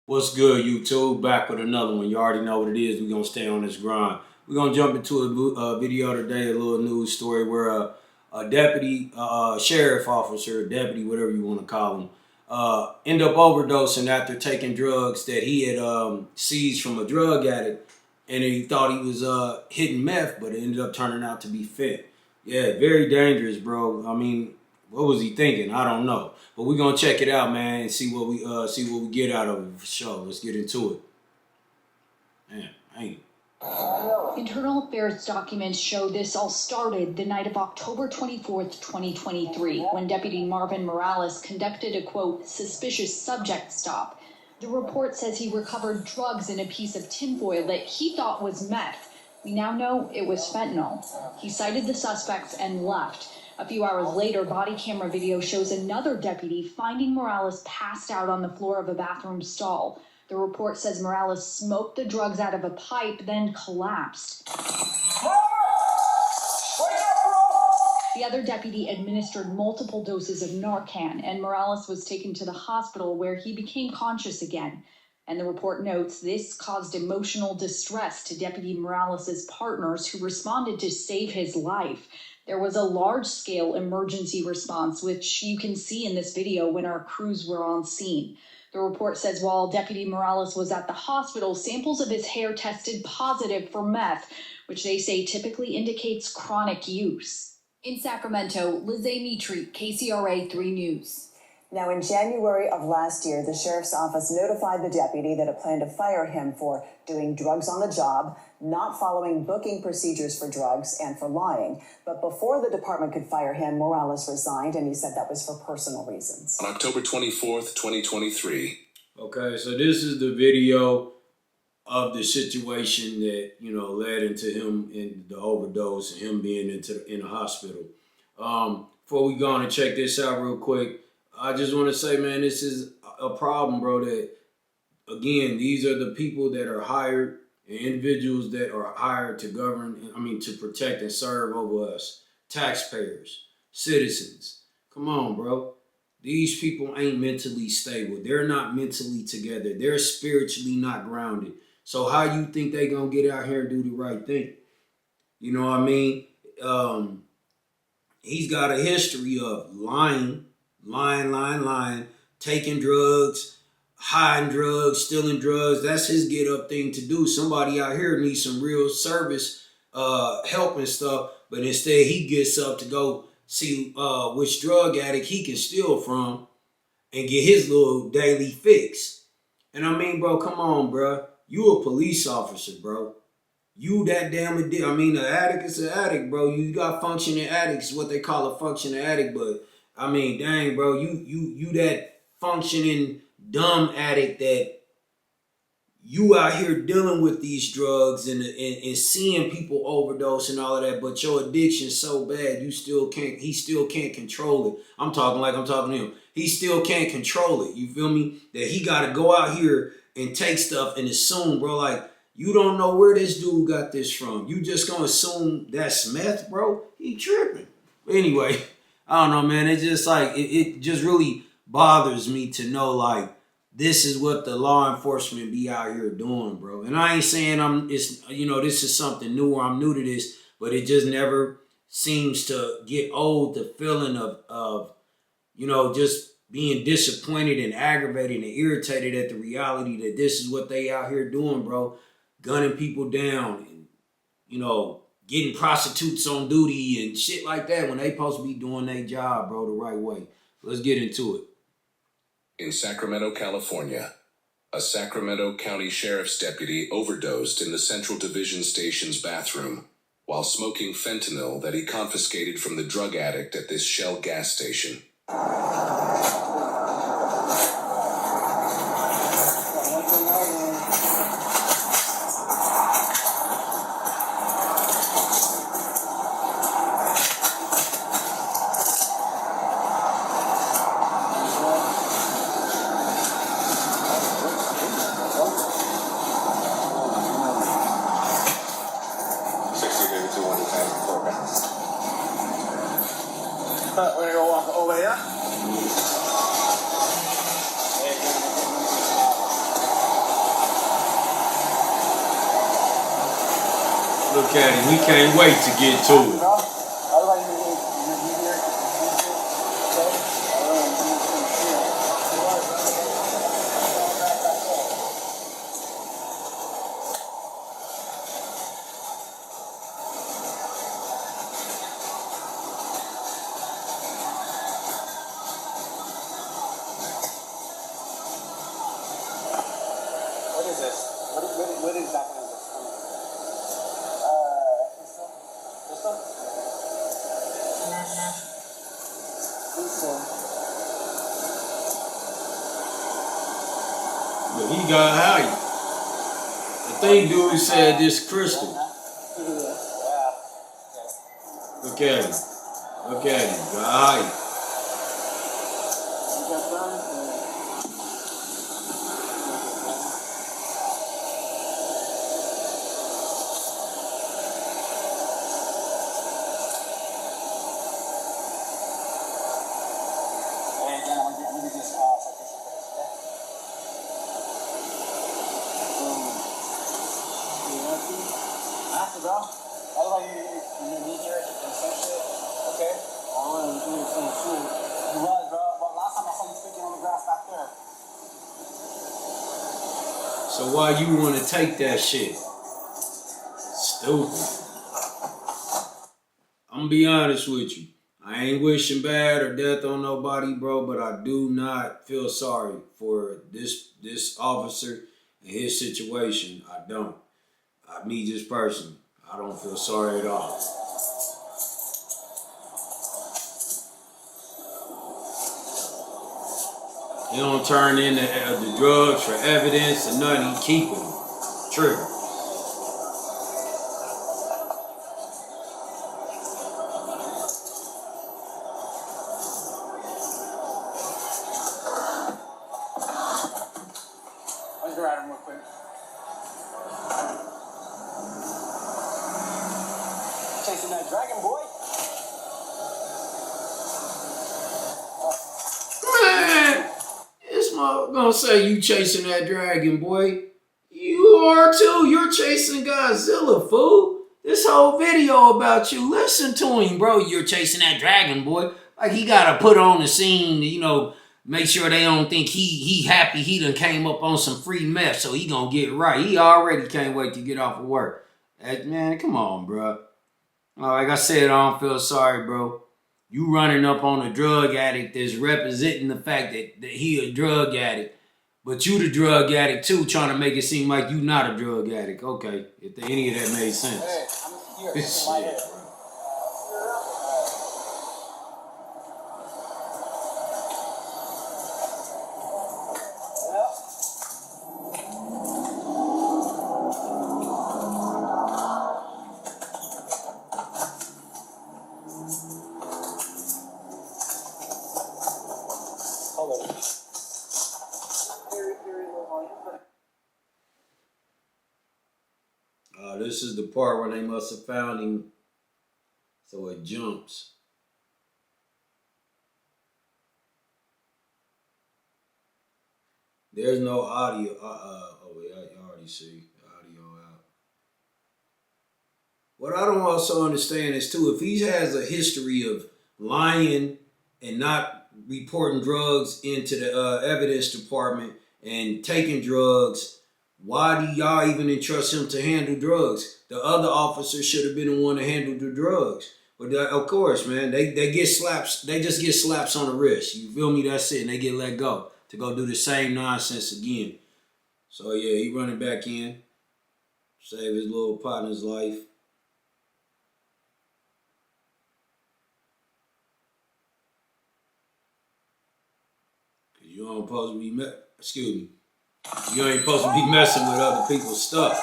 What's good, YouTube? Back with another one. You already know what it is. We're going to stay on this grind. We're going to jump into a video today, a little news story where a deputy, sheriff officer, deputy, whatever you want to call him, end up overdosing after taking drugs that he had seized from a drug addict. And he thought he was hitting meth, but it ended up turning out to be fent. Yeah, very dangerous, bro. I mean, what was he thinking? I don't know. But we're gonna check it out, man, and see what we get out of it for sure. Let's get into it. Man, ain't Internal Affairs documents show this all started the night of October 24th, 2023, when Deputy Marvin Morales conducted a, quote, suspicious subject stop. The report says he recovered drugs in a piece of tinfoil that he thought was meth. We now know it was fentanyl. He cited the suspects and left. A few hours later, body camera video shows another deputy finding Morales passed out on the floor of a bathroom stall. The report says Morales smoked the drugs out of a pipe, then collapsed. The other deputy administered multiple doses of Narcan, and Morales was taken to the hospital where he became conscious again. And the report notes this caused emotional distress to Deputy Morales' partners who responded to save his life. There was a large-scale emergency response, which you can see in this video when our crews were on scene. The report says while Deputy Morales was at the hospital, samples of his hair tested positive for meth, which they say typically indicates chronic use. In Sacramento, Lizzie Mitri, KCRA 3 News. Now, in January of last year, the sheriff's office notified the deputy that it planned to fire him for doing drugs on the job, not following booking procedures for drugs, and for lying. But before the department could fire him, Morales resigned, and he said that was for personal reasons. On October 24th, 2023. okay. So this is the video of the situation that led into him in the overdose and him being in the hospital. Before we go on and check this out real quick, I just want to say, man, this is a problem, bro, that, again, these are the people that are hired and individuals that are hired to to protect and serve over us, taxpayers, citizens. Come on, bro. These people ain't mentally stable. They're not mentally together. They're spiritually not grounded. So how you think they gonna get out here and do the right thing? You know what I mean? He's got a history of lying, taking drugs, hiding drugs, stealing drugs. That's his get up thing to do. Somebody out here needs some real service, help and stuff, but instead he gets up to go see which drug addict he can steal from and get his little daily fix. And I mean, bro, come on, bro. You a police officer, bro. You that damn addict. I mean, an addict is an addict, bro. You got functioning addicts, what they call a functioning addict, but I mean, dang, bro, you that functioning dumb addict that you out here dealing with these drugs and seeing people overdose and all of that, but your addiction's so bad he still can't control it. I'm talking to him. He still can't control it. You feel me? That he gotta go out here and take stuff and assume, bro, like, you don't know where this dude got this from. You just gonna assume that's meth, bro? He tripping. But anyway, I don't know, man. It's just like, it just really bothers me to know, like, this is what the law enforcement be out here doing, bro. And I ain't saying this is something new or I'm new to this, but it just never seems to get old, the feeling of just being disappointed and aggravated and irritated at the reality that this is what they out here doing, bro. Gunning people down and, getting prostitutes on duty and shit like that when they supposed to be doing their job, bro, the right way. Let's get into it. In Sacramento, California, a Sacramento County Sheriff's deputy overdosed in the Central Division Station's bathroom while smoking fentanyl that he confiscated from the drug addict at this Shell gas station. We're gonna walk over here. Look at him. We can't wait to get to it. What is this? What exactly is this? Pistol? But he got high. I think dude said this crystal. Look at him. Look at him. Got high. So why you want to take that shit? Stupid. I'm gonna be honest with you. I ain't wishing bad or death on nobody, bro, but I do not feel sorry for this officer and his situation. I don't. Me just personally, I don't feel sorry at all. He don't turn in the drugs for evidence and nothing. He keeping them. True. Let's grab him real quick. Chasing that dragon, boy. Man, this mother gonna say you chasing that dragon, boy. You are too. You're chasing Godzilla, fool. This whole video about you. Listen to him, bro. You're chasing that dragon, boy. Like he gotta put on the scene, you know, make sure they don't think he happy he done came up on some free meth, so he gonna get right. He already can't wait to get off of work. Man, come on, bro. Like I said, I don't feel sorry, bro. You running up on a drug addict that's representing the fact that he a drug addict, but you the drug addict too, trying to make it seem like you not a drug addict. Okay, if any of that made sense. Hey, I'm here. Shit, My head. bro. This is the part where they must have found him, so it jumps. There's no audio. Oh, yeah, you already see the audio out. What I don't also understand is, too, if he has a history of lying and not reporting drugs into the evidence department and taking drugs, why do y'all even entrust him to handle drugs? The other officers should have been the one to handle the drugs. But of course, man, they get slaps. They just get slaps on the wrist. You feel me? That's it. And they get let go to go do the same nonsense again. So yeah, he running back in, save his little partner's life. Cause you ain't supposed to be you ain't supposed to be messing with other people's stuff.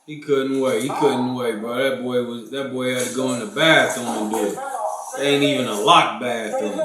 He couldn't wait. He couldn't wait, bro. That boy had to go in the bathroom and do it. Ain't even a locked bathroom.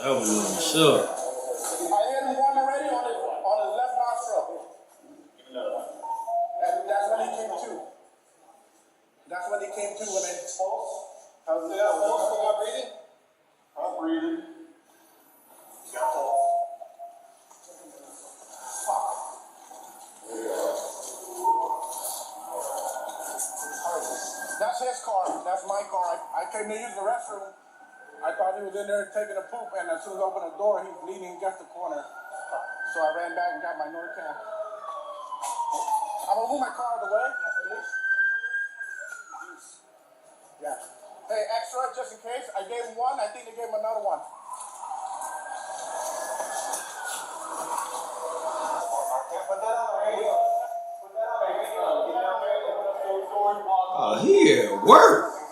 That was on the show. I hit him one already on his left nostril. That's when he came to. That's when he came to when it pulse. How's it? Pulse? Am I breathing? I'm breathing. Got pulse. Fuck. That's his car. That's my car. I came to use the restroom. I thought he was in there taking a poop, and as soon as I opened the door, he was leaning against the corner. So I ran back and got my Norcan. I'm gonna move my car out of the way, please. Yeah. Hey, extra, just in case. I gave him one. I think they gave him another one. Put that on the radio. Put that on the radio. Get down there and open up those doors. Oh, he at work.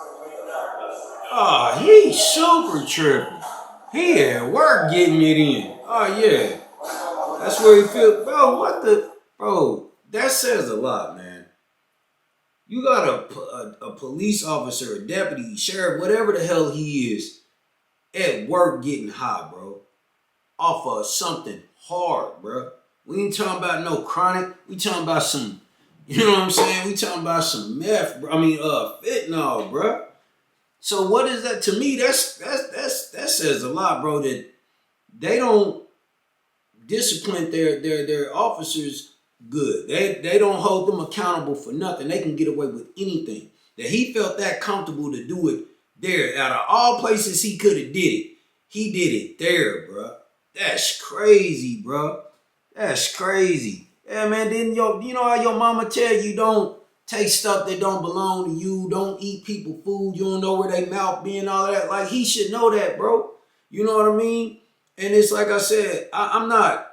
Oh, he super tripping. He at work getting it in. Oh, yeah. That's where he feel. Bro, what the? Bro, that says a lot, man. You got a police officer, a deputy, sheriff, whatever the hell he is, at work getting high, bro. Off of something hard, bro. We ain't talking about no chronic. We talking about some, you know what I'm saying? We talking about some meth, bro. Fentanyl, bro. So what is that to me? That says a lot, bro. That they don't discipline their officers good. They don't hold them accountable for nothing. They can get away with anything. That he felt that comfortable to do it there. Out of all places he could have did it, he did it there, bro. That's crazy, bro. That's crazy. Yeah, man. Then you know how your mama tell you don't take stuff that don't belong to you. Don't eat people food. You don't know where they mouth be and all of that. Like, he should know that, bro. You know what I mean? And it's like I said, I'm not.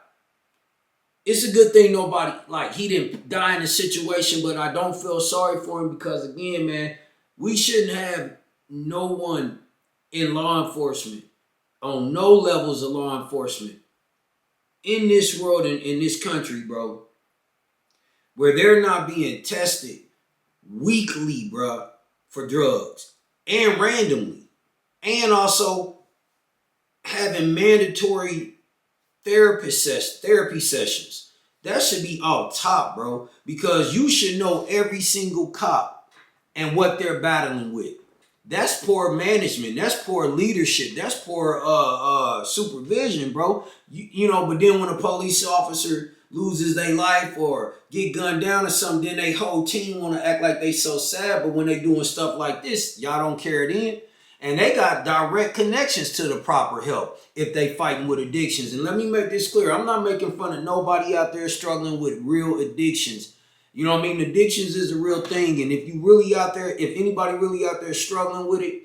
It's a good thing nobody, like, he didn't die in a situation, but I don't feel sorry for him because, again, man, we shouldn't have no one in law enforcement, on no levels of law enforcement, in this world, in this country, bro, where they're not being tested weekly, bro, for drugs, and randomly, and also having mandatory therapy sessions. That should be off top, bro, because you should know every single cop and what they're battling with. That's poor management. That's poor leadership. That's poor supervision, bro. You know, but then when a police officer loses their life or get gunned down or something, then they whole team want to act like they so sad. But when they doing stuff like this, y'all don't care then. And they got direct connections to the proper help if they fighting with addictions. And let me make this clear. I'm not making fun of nobody out there struggling with real addictions. You know what I mean? Addictions is a real thing. And if you really out there, if anybody really out there struggling with it,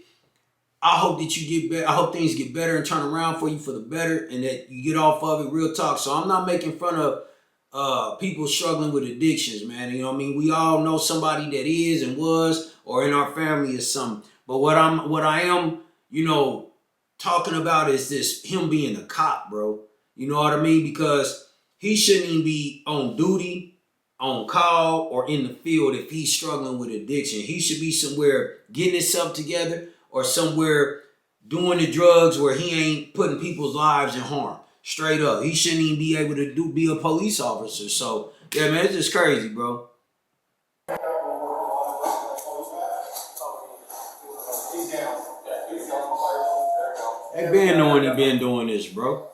I hope that you get better. I hope things get better and turn around for you for the better and that you get off of it. Real talk. So I'm not making fun of people struggling with addictions, man. You know what I mean? We all know somebody that is and was, or in our family is something. But what I am, you know, talking about is this, him being a cop, bro. You know what I mean? Because he shouldn't even be on duty, on call, or in the field if he's struggling with addiction. He should be somewhere getting himself together or somewhere doing the drugs where he ain't putting people's lives in harm. Straight up. He shouldn't even be able to be a police officer. So, yeah, man, it's just crazy, bro. They been knowing he been doing this, bro.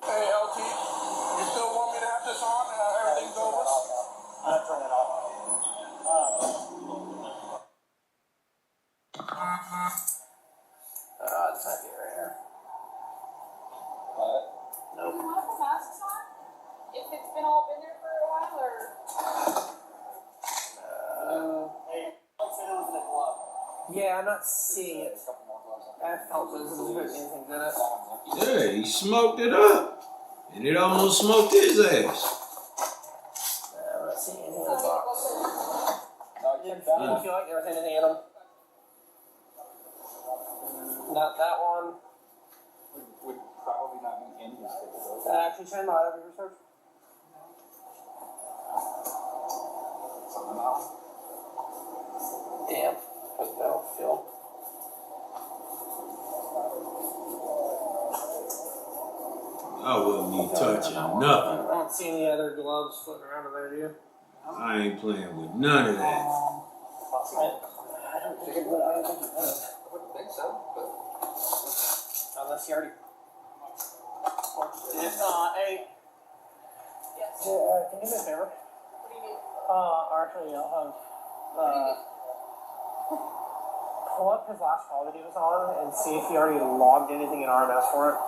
Hey, LT, you still want me to have this on? Everything's over? I'll turn it off. This might be right here. Nope. Do you want to put masks on? If it's been all been there for a while, or? Yeah, I'm not seeing it. I felt it wasn't putting anything in it. Yeah, he smoked it up. And it almost smoked his ass. I'm not seeing anything in the box. Didn't feel like there was anything in them. Not that one. Would probably not be in his ticket. Actually, try not every research. Something else. Damn. But I don't feel. I wouldn't be touching I nothing. don't see any other gloves floating around in there, do you? I ain't playing with none of that. I don't think it would. I don't think it would. I wouldn't think so, but Unless he already. Hey. Yes. Can you do me a favor? What do you mean? Actually, I'll have. Pull up his last call that he was on and see if he already logged anything in RMS for it.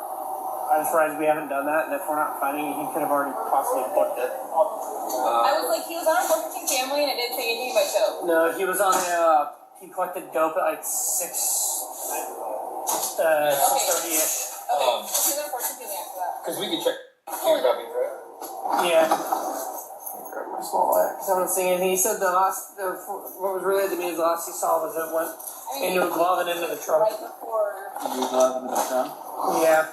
I just realized we haven't done that, and if we're not finding it, he could have already possibly booked it. I was like, he was on a 14 family, and it didn't say anything about show. No, he was on he collected dope at like 6:30ish. Okay, he was on a 14 family after that. because we could check copy, right? Yeah. Grab my small light, because I wasn't seeing anything. He said what was relayed to me is the last he saw was it went into a glove and into the trunk. Right before. You was live in the background. Yeah.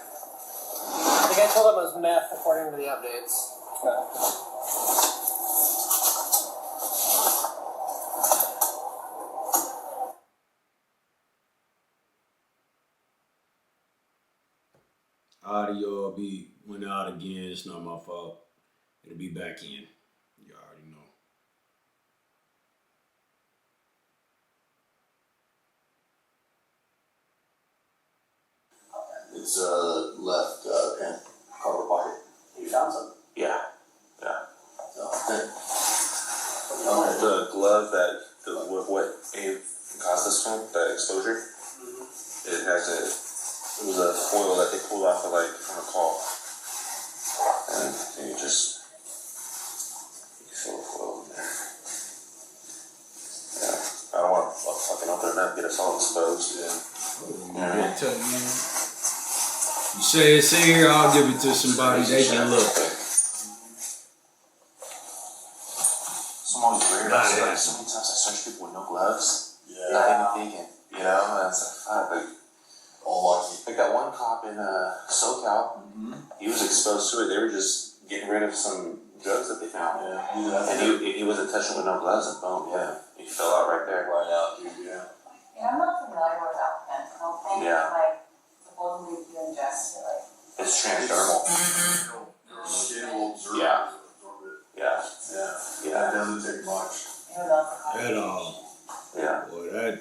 The guy told him it was meth according to the updates. Audio went out again. It's not my fault. It'll be back in. You already know. It's left in cargo pocket. You found some? Yeah. The glove that what Abe caused this from, that exposure, it was a foil that they pulled off of like from a call, and you fill the foil in there. Yeah, I don't want to fucking open it up, get us all exposed. You say it's in here, I'll give it to somebody. They can look. I'm always weird. So many times I search people with no gloves. Yeah. Not even thinking, and it's like, fuck, like, All lucky. I got one cop in SoCal. He was exposed to it. They were just getting rid of some drugs that they found. Yeah. And he wasn't touching with no gloves, and boom, he fell out right there. Right out, dude. Yeah. Yeah, I'm not familiar with that fentanyl thing. Yeah. Like, supposedly if you ingest it, like. It's transdermal. Skin will absorb Yeah. it. Yeah. It doesn't take much. At all. Yeah. Boy,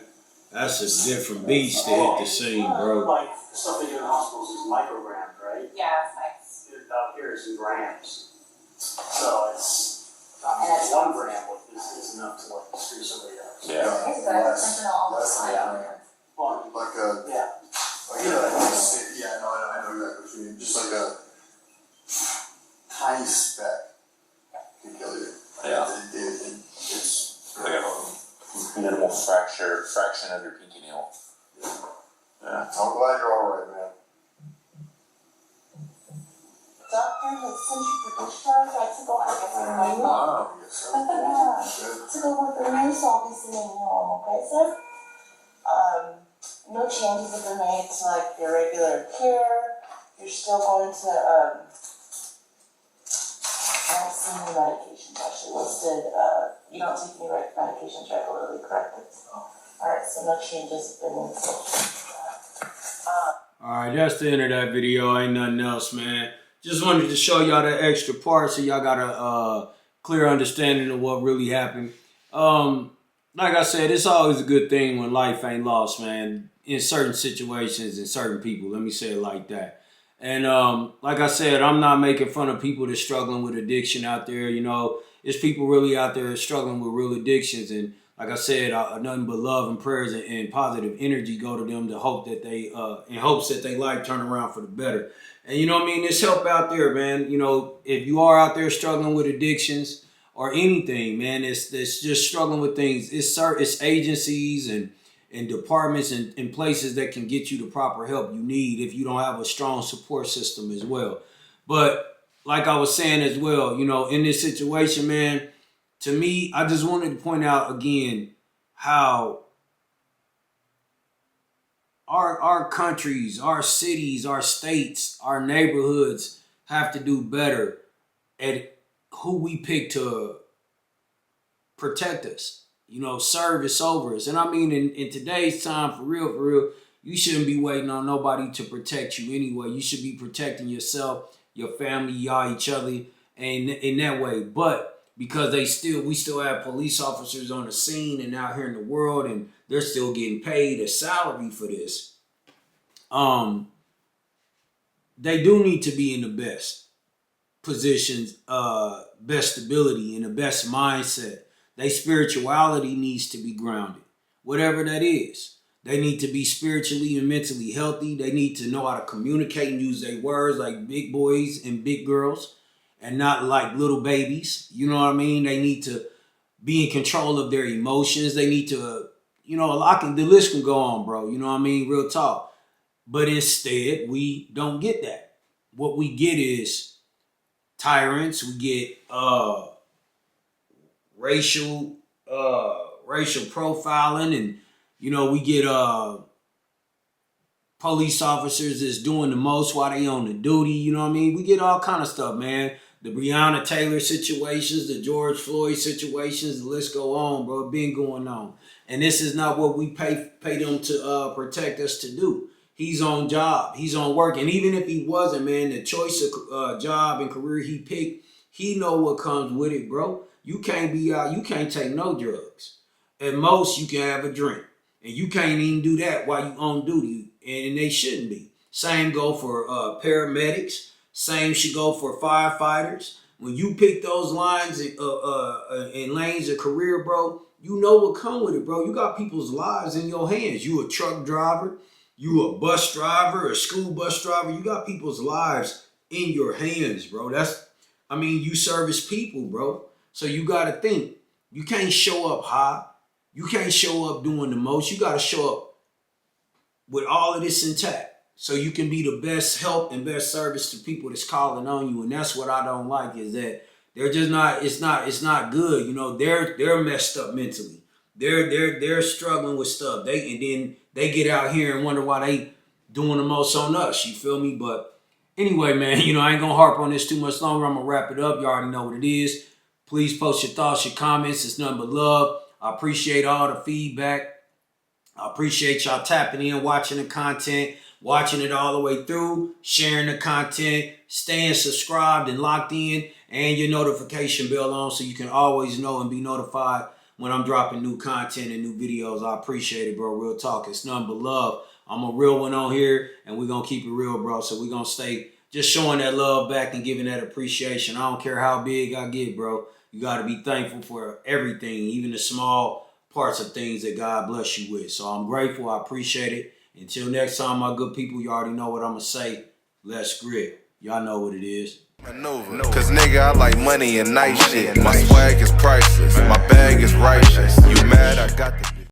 that's a different beast to hit the scene, bro. Like stuff they do in hospitals is micrograms, right? Yeah, it's nice. Out here is in grams. So it's, one gram is enough to like screw somebody else. Yeah. It's good, fentanyl almost Less than high. that. Well, like a, Yeah. yeah, no, I know exactly what you mean. Just like a tiny speck can kill you. Yeah. It's Like a minimal fraction of your pinky nail. Yeah. I'm glad you're all right, man. Doctor has sent you for discharge. I took over for my mom. Wow. Took over for me, so I'll be seeing you home, okay, sir? No changes have been made to like your regular care. You're still going to I don't see any medications actually listed. You don't take any medications regularly, correct? Alright, so no changes have been made. Alright, that's the end of that video. Ain't nothing else, man. Just wanted to show y'all that extra part so y'all got a clear understanding of what really happened. Like I said, it's always a good thing when life ain't lost, man. In certain situations and certain people, let me say it like that. And like I said, I'm not making fun of people that's struggling with addiction out there. You know, there's people really out there struggling with real addictions. And like I said, nothing but love and prayers and positive energy go to them to hope that they, in hopes that their life turn around for the better. And you know what I mean? There's help out there, man. You know, if you are out there struggling with addictions or anything, man, it's just struggling with things. It's agencies and departments and places that can get you the proper help you need if you don't have a strong support system as well. But like I was saying as well, you know, in this situation, man, to me, I just wanted to point out again how our countries, our cities, our states, our neighborhoods have to do better at who we pick to protect us. You know, service over us. And I mean, in today's time, for real, you shouldn't be waiting on nobody to protect you anyway. You should be protecting yourself, your family, y'all, each other, and in that way. But because we still have police officers on the scene and out here in the world, and they're still getting paid a salary for this. They do need to be in the best positions, best stability, and the best mindset. Their spirituality needs to be grounded, whatever that is. They need to be spiritually and mentally healthy. They need to know how to communicate and use their words like big boys and big girls and not like little babies. You know what I mean? They need to be in control of their emotions. They need to, you know, the list can go on, bro. You know what I mean? Real talk. But instead, we don't get that. What we get is tyrants. We get racial profiling, and you know, we get police officers that's doing the most while they on the duty. You know what I mean? We get all kind of stuff, man. The Breonna Taylor situations, the George Floyd situations, the list go on, bro. It been going on. And this is not what we pay them to protect us to do. He's on job. He's on work. And even if he wasn't, man, the choice of job and career he picked, he know what comes with it, bro. You can't be out. You can't take no drugs. At most, you can have a drink. And you can't even do that while you on duty. And they shouldn't be. Same go for paramedics. Same should go for firefighters. When you pick those lines and lanes of career, bro, you know what come with it, bro. You got people's lives in your hands. You a truck driver. You a bus driver, a school bus driver. You got people's lives in your hands, bro. You service people, bro. So you got to think. You can't show up high. You can't show up doing the most. You got to show up with all of this intact so you can be the best help and best service to people that's calling on you. And that's what I don't like, is that they're just not, it's not good. You know, they're messed up mentally. They're struggling with stuff. And then they get out here and wonder why they doing the most on us. You feel me? But anyway, man, you know, I ain't gonna harp on this too much longer. I'm gonna wrap it up. You already know what it is. Please post your thoughts, your comments. It's nothing but love. I appreciate all the feedback. I appreciate y'all tapping in, watching the content, watching it all the way through, sharing the content, staying subscribed and locked in, and your notification bell on so you can always know and be notified when I'm dropping new content and new videos. I appreciate it, bro. Real talk. It's nothing but love. I'm a real one on here, and we're going to keep it real, bro. So we're going to stay just showing that love back and giving that appreciation. I don't care how big I get, bro. You got to be thankful for everything, even the small parts of things that God bless you with. So I'm grateful. I appreciate it. Until next time, my good people, you already know what I'm going to say. Let's grit. Y'all know what it is. Cause nigga, I like money and nice shit. My swag is priceless. My bag is righteous. You mad? I got the